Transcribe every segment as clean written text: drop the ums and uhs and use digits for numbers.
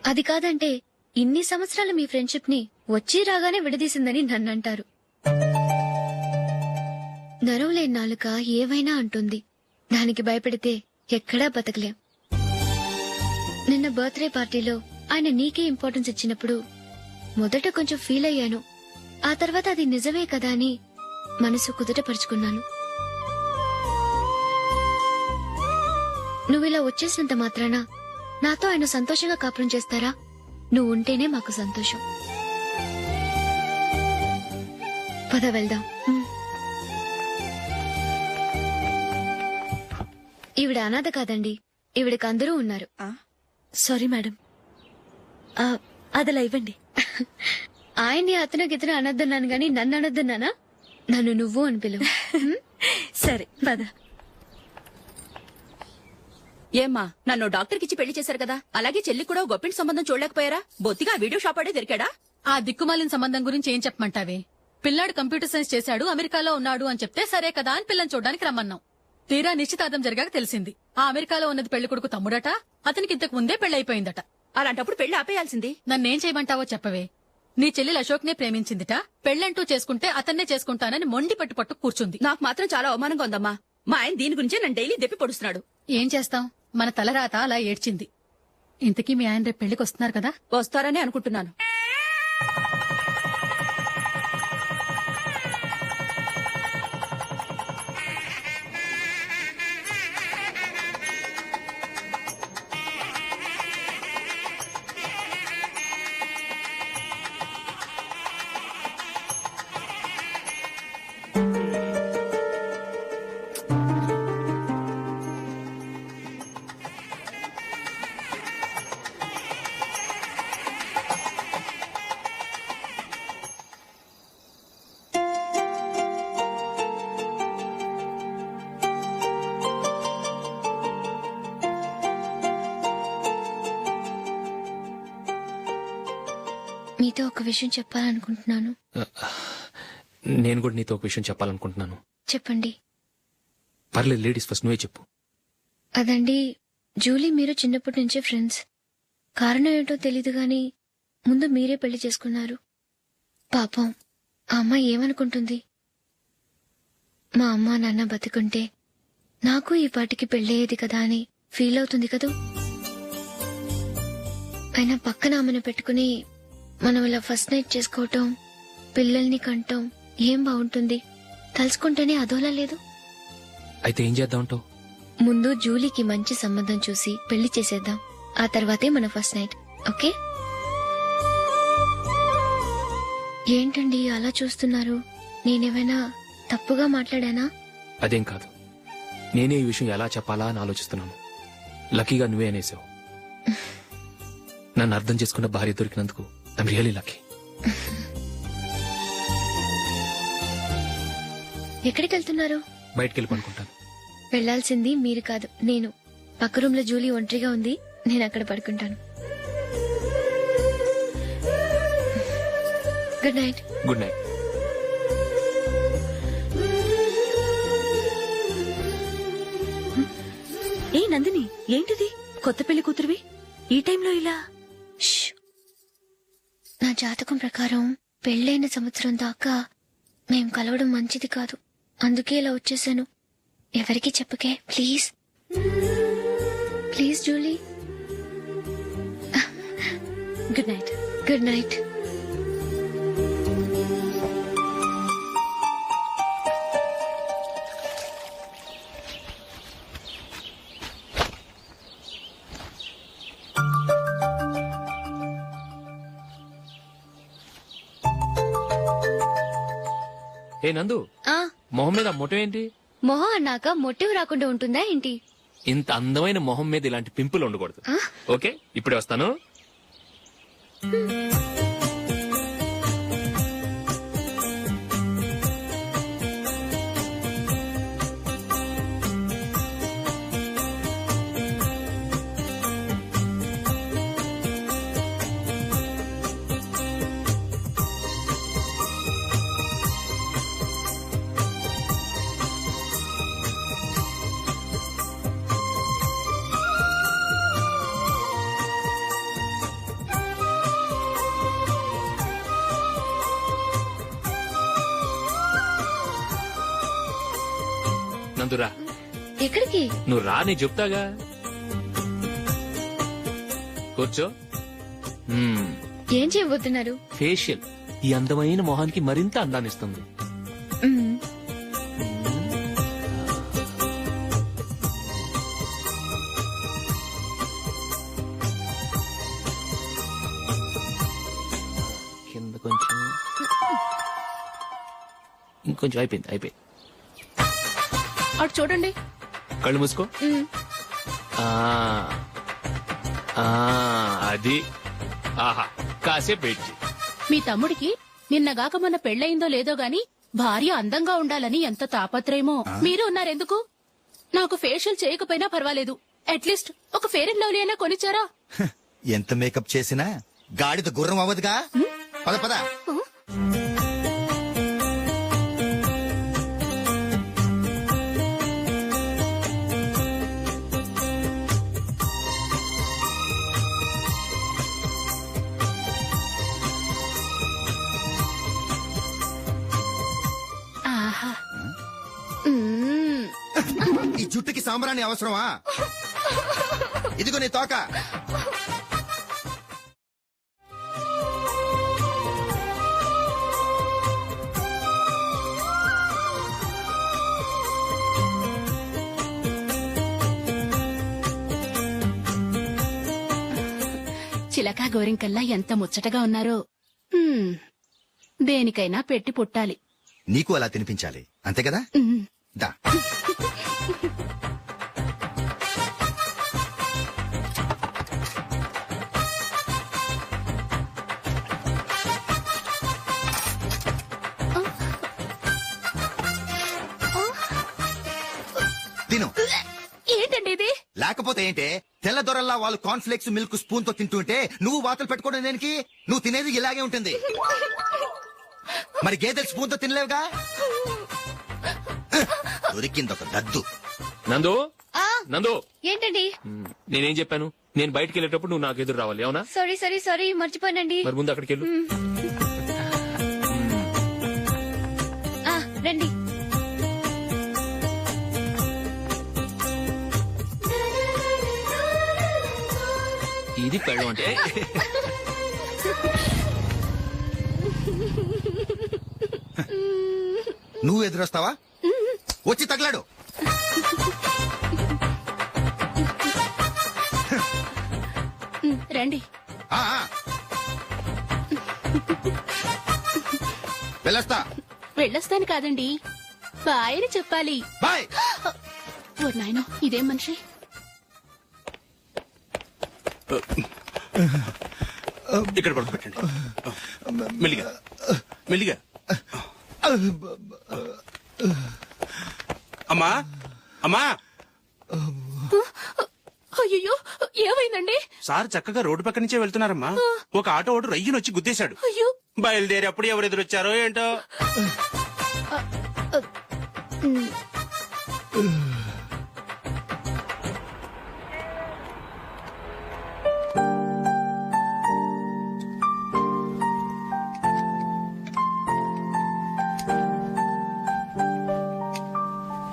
అది కాదంటే ఇన్ని సంవత్సరాలు మీ ఫ్రెండ్షిప్ ని వచ్చి రాగానే విడదీసిందని నన్నంటారు. నరవలేని నాలుక ఏవైనా అంటుంది. దానికి భయపెడితే ఎక్కడా బతకలేం. నిన్న బర్త్డే పార్టీలో ఆయన నీకే ఇంపార్టెన్స్ ఇచ్చినప్పుడు మొదట కొంచెం ఫీల్ అయ్యాను. ఆ తర్వాత అది నిజమే కదా అని మనసు కుదుటపరుచుకున్నాను. నువ్విలా వచ్చేసినంత మాత్రాన నాతో ఆయన సంతోషంగా కాపురం చేస్తారా? నువ్వు ఉంటేనే మాకు సంతోషం. పద వెళ్దాం. ఈవిడ అనాథ కాదండి, ఈవిడకి అందరూ ఉన్నారు. సారీ మేడం, అదలా ఇవ్వండి. ఆయన్ని అతను గితను అనొద్దన్నాను గాని నన్ను అనొద్దన్నానా? నన్ను నువ్వు అని పిలువు. సరే పద. ఏమ్మా, నన్ను డాక్టర్ కిచ్చి పెళ్లి చేశారు కదా, అలాగే చెల్లి కూడా గొప్పింటి సంబంధం చూడలేకపోయారా? బొత్తిగా వీడియో షాప్ ఆడే దొరికాడా? ఆ దిక్కుమాలిన సంబంధం గురించి ఏం చెప్పమంటావే? పిల్లాడు కంప్యూటర్ సైన్స్ చేశాడు, అమెరికాలో ఉన్నాడు అని చెప్తే సరే కదా అని పిల్లని చూడడానికి రమ్మన్నాం. తీరా నిశ్చితార్థం జరిగాక తెలిసింది ఆ అమెరికాలో ఉన్నది పెళ్లి కొడుకు తమ్ముడట, అతనికి ఇంతకు ముందే పెళ్లయిపోయిందట. అలాంటప్పుడు పెళ్లి ఆపేయాల్సింది. నన్నేం చేయమంటావో చెప్పవే. నీ చెల్లెలు అశోక్ నే ప్రేమించిందిట, పెళ్లంటూ చేసుకుంటే అతన్నే చేసుకుంటానని మొండి పట్టు కూర్చుంది. నాకు మాత్రం చాలా అవమానంగా ఉందమ్మా. మా ఆయన దీని గురించే నన్ను డైలీ దెప్పి పొడుస్తున్నాడు. ఏం చేస్తాం, మన తలరాత అలా ఏడ్చింది. ఇంతకీ మీ ఆయన రేపు పెళ్లికి వస్తున్నారు కదా? వస్తారని అనుకుంటున్నాను. మీతో ఒక విషయం చెప్పాలనుకుంటున్నాను. నేను కూడా నీతో ఒక విషయం చెప్పాలనుకుంటున్నాను. చెప్పండి. పర్లేదు, లేడీస్ ఫస్ట్, నువ్వే చెప్పు. అదండి, జూలీ మీరు చిన్నప్పటి నుంచే ఫ్రెండ్స్. కారణం ఏంటో తెలీదు గాని ముందు మీరే పెళ్లి చేసుకున్నారు. పాపం ఆ అమ్మాయి ఏమనుకుంటుంది? మా అమ్మా నాన్న బతికుంటే నాకు ఈ పాటికి పెళ్ళయ్యేది కదా అని ఫీల్ అవుతుంది కదూ. అయినా పక్కన ఆమెను పెట్టుకుని మనం ఇలా ఫస్ట్ నైట్ చేసుకోవటం, పిల్లల్ని కంటాం ఏం బాగుంటుంది? తలుచుకుంటేనే అదోలా లేదు. అయితే ఏం చేద్దామంటావు? ముందు జూలీకి మంచి సంబంధం చూసి పెళ్లి చేసేద్దాం. ఆ తర్వాతే మన ఫస్ట్ నైట్. ఓకే? ఏంటండి అలా చూస్తున్నారు? నేనేమైనా తప్పుగా మాట్లాడానా? అదేం కాదు, నేనే ఈ విషయం ఎలా చెప్పాలా అని ఆలోచిస్తున్నాను. లక్కీగా నువ్వే అనేసావు. నన్ను అర్థం చేసుకున్న భార్య దొరికినందుకు ఐమ్ రియలీ లక్కీ. ఎక్కడికి వెళ్తున్నారు? బయటికి వెళ్ళి పడుకుంటాను. వెళ్లాల్సింది మీరు కాదు, నేను. పక్క రూమ్ లో జూలీ ఒంటరిగా ఉంది, నేను అక్కడ పడుకుంటాను. Good night. Good night. ఏ నందిని, ఏంటిది? కొత్త పెళ్లి కూతురువి ఈ టైంలో ఇలా? ష్. నా జాతకం ప్రకారం పెళ్ళైన సంవత్సరం దాకా మేం కలవడం మంచిది కాదు. అందుకే ఇలా వచ్చేసాను. ఎవరికి చెప్పకే please. Please Julie. Good night. Good night. ఏ నందు, మొహం మీద మొటం ఏంటి? మొహం అన్నాక మొట్టివి రాకుండా ఉంటుందా ఏంటి? ఇంత అందమైన మొహం మీద ఇలాంటి పింపుల్ ఉండకూడదు. ఓకే, ఇప్పుడే వస్తాను. నందురా ఎక్కడికి? నువ్వు రా నేను చెప్తాగా. కూర్చో. ఏం చేయబోతున్నారు? ఫేషియల్ ఈ అందమైన మొహానికి మరింత అందాన్నిస్తుంది. మ్మ్. కింద కొంచెం ఇంకొంచెం అయిపోయింది. అటు చూడండి. కళ్ళు మూసుకో. మ్మ్. ఆ ఆ, అది ఆహా కాసేపు వెయిట్ చెయ్. మీ తమ్ముడికి నిన్నగాక మొన్న పెళ్ళయిందో లేదో గాని భార్య అందంగా ఉండాలని ఎంత తాపత్రయమో. మీరు ఉన్నారెందుకు? నాకు ఫేషియల్ చేయకపోయినా పర్వాలేదు, అట్లీస్ట్ ఒక ఫేర్ అండ్ లవ్లీ అయినా కొనిచ్చారా? ఎంత మేకప్ చేసినా గాడిద గుర్రం అవ్వదుగా. పద పద. ఆహా. ఈ జుట్టుకి సాంబ్రాణి అవసరమా? ఇదిగో నీ తోక. చిలకా గోరింకల్లా ఎంత ముచ్చటగా ఉన్నారో. దేనికైనా పెట్టి పుట్టాలి. నీకు అలా తినిపించాలి అంతే కదా. దా. తిను. ఏంటండి ఇది? లేకపోతే ఏంటే, తెల్ల దొరల్లా వాళ్ళు కాన్ఫ్లెక్స్ మిల్క్ స్పూన్ తో తింటుంటే నువ్వు వాతలు పెట్టుకోవడం దేనికి? నువ్వు తినేది ఇలాగే ఉంటుంది. మరి గేదెలు స్పూన్ తో తినలేవుగా. దొరికిందొక దద్దు. నందు నందు ఏంటండి? నేనేం చెప్పాను? నేను బయటికి వెళ్ళేటప్పుడు నువ్వు నాకు ఎదురు రావాలి, అవునా? సారీ మర్చిపోయానండి. మరి ముందు అక్కడికి వెళ్ళు. రండి. ఇది పెళ్ళం అంటే. నువ్వు ఎదురొస్తావా? వచ్చి తగలాడు. రండి. ఆ, ఆ. వెళ్ళొస్తా. వెళ్ళొస్తాను కాదండి, బాయ్ అని చెప్పాలి. బాయ్. ఓ నాయనో, ఇదేం మనిషి? ఇక్కడ పడుకోబెట్టండి. మెల్లిగా మెల్లిగా. అమ్మా అమ్మా. అయ్యో, ఏమైందండి? సార్ చక్కగా రోడ్డు పక్క నుంచే వెళ్తున్నారమ్మా. ఒక ఆటో ఓడు రయ్యను వచ్చి గుద్దేశాడు. అయ్యో. బయలుదేరి అప్పుడు ఎవరు ఎదురొచ్చారో ఏంటో.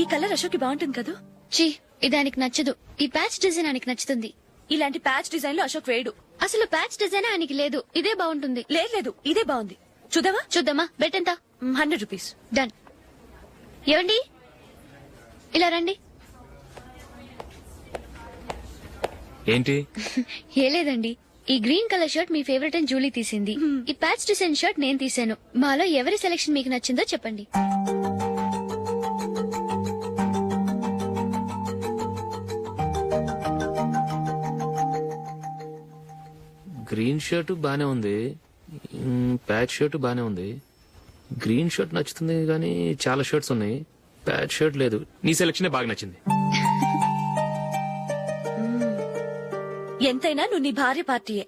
ఈ కలర్ అశోక్ బాగుంటుంది కదా. చీ, ఇది ఆయనకి నచ్చదు. ఈ ప్యాచ్ డిజైన్ ఆయనకి నచ్చుతుంది. ఇలాంటి ప్యాచ్ డిజైన్ లో అశోక్ వేయడు. అసలు ప్యాచ్ డిజైన్ ఆయనకి లేదు. ఇదే బాగుంటుంది. లేదు, ఇదే బాగుంది. చూద్దామా? చూద్దామా? బెట్ ఎంత? 100 రూపీస్. డన్. ఏవండి, ఇలా రండి. ఏంటి? ఏ లేదండి, ఈ గ్రీన్ కలర్ షర్ట్ మీ ఫేవరెట్ అని జూలీ తీసింది. ఈ ప్యాచ్ డిజైన్ షర్ట్ నేను తీసాను. మాలో ఎవరి సెలెక్షన్ మీకు నచ్చిందో చెప్పండి. గ్రీన్ షర్ట్ బానే ఉంది, ప్యాచ్ షర్ట్ బానే ఉంది. గ్రీన్ షర్ట్ నచ్చుతుంది కానీ చాలా షర్ట్స్ ఉన్నాయి, ప్యాచ్ షర్ట్ లేదు. నీ సెలెక్షనే బాగా నచ్చింది. ఎంతైనా నువ్వు నీ భార్య పార్టీయే.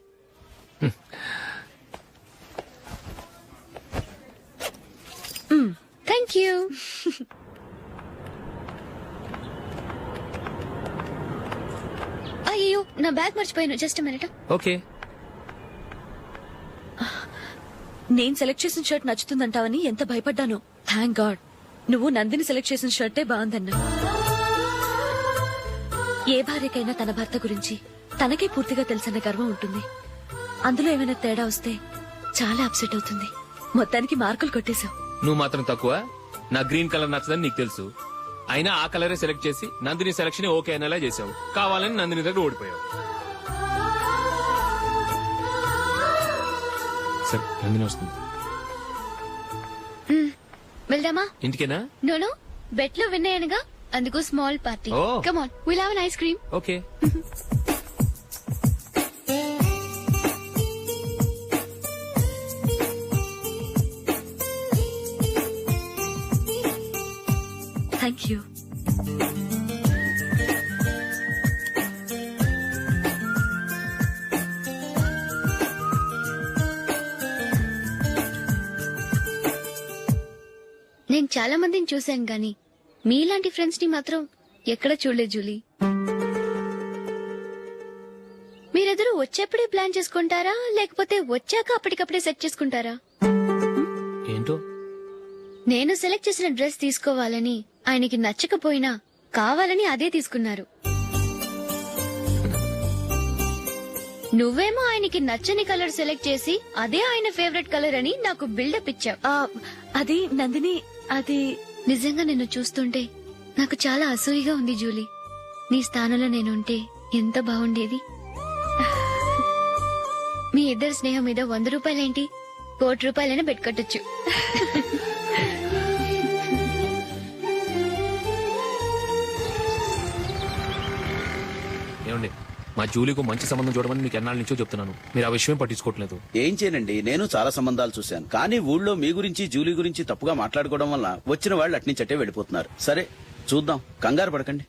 Thank you. అయ్యో, నా బ్యాగ్ మర్చిపోయాను. Just minute. ఓకే. నేను సెలెక్ట్ చేసిన షర్ట్ నచ్చుతుందంటావని ఎంత భయపడ్డాను. థ్యాంక్ గాడ్ నువ్వు నందిని సెలెక్ట్ చేసిన షర్టే బాగుందన్నా. ఏ భార్యకైనా తన భర్త గురించి తనకే పూర్తిగా తెలుసన్న గర్వం ఉంటుంది. అందులో ఏమైనా తేడా వస్తే చాలా అప్సెట్ అవుతుంది. మొత్తానికి మార్కులు కొట్టేశావు. నువ్వు మాత్రం తక్కువ. నా గ్రీన్ కలర్ నచ్చదని నీకు తెలుసు. అయినా ఆ కలరే సెలెక్ట్ చేసి నందిని సెలక్షన్ ఓకే అనేలా చేసావు. కావాలని నందిని దగ్గర ఓడిపోయావు. సరే, నందిని వస్తుంది. వెళ్దామా? ఇంటికేనా? నోను, బెట్ లో విన్నాయనగా, అందుకు small party. Oh. Come on, will have an ice cream. Okay. Thank you. నేను చాలా మందిని చూశాను గాని మీలాంటి ఫ్రెండ్స్ ని మాత్రం ఎక్కడ చూడలేదు జూలీ. మీరెదరూ వచ్చేప్పుడే ప్లాన్ చేసుకుంటారా, లేకపోతే వచ్చాక అప్పటికప్పుడే సెట్ చేసుకుంటారా? ఏంటో నేను సెలెక్ట్ చేసిన డ్రెస్ తీసుకోవాలని ఆయనకి నచ్చకపోయినా కావాలని అదే తీసుకున్నారు. నువ్వేమో ఆయనకి నచ్చని కలర్ సెలెక్ట్ చేసి అదే ఆయన ఫేవరెట్ కలర్ అని నాకు బిల్డప్ ఇచ్చావు. అది నందిని, అది నిజంగా నిన్ను చూస్తుంటే నాకు చాలా అసూయగా ఉంది జూలీ. నీ స్థానంలో నేనుంటే ఎంత బాగుండేది. మీ ఇద్దరు స్నేహం మీద 100 రూపాయలేంటి, 1 కోటి రూపాయలైనా పెట్టుకట్టొచ్చు. ఏమండి, మా జూలీకు మంచి సంబంధం చూడమని మీకు ఎన్నాళ్ళ నుంచో చెప్తున్నాను. మీరు ఆ విషయం పట్టించుకోవట్లేదు. ఏం చేయనండి, నేను చాలా సంబంధాలు చూశాను. కానీ ఊళ్ళో మీ గురించి జూలీ గురించి తప్పుగా మాట్లాడుకోవడం వల్ల వచ్చిన వాళ్ళు అట్నుంచటే వెళ్ళిపోతున్నారు. సరే చూద్దాం, కంగారు పడకండి.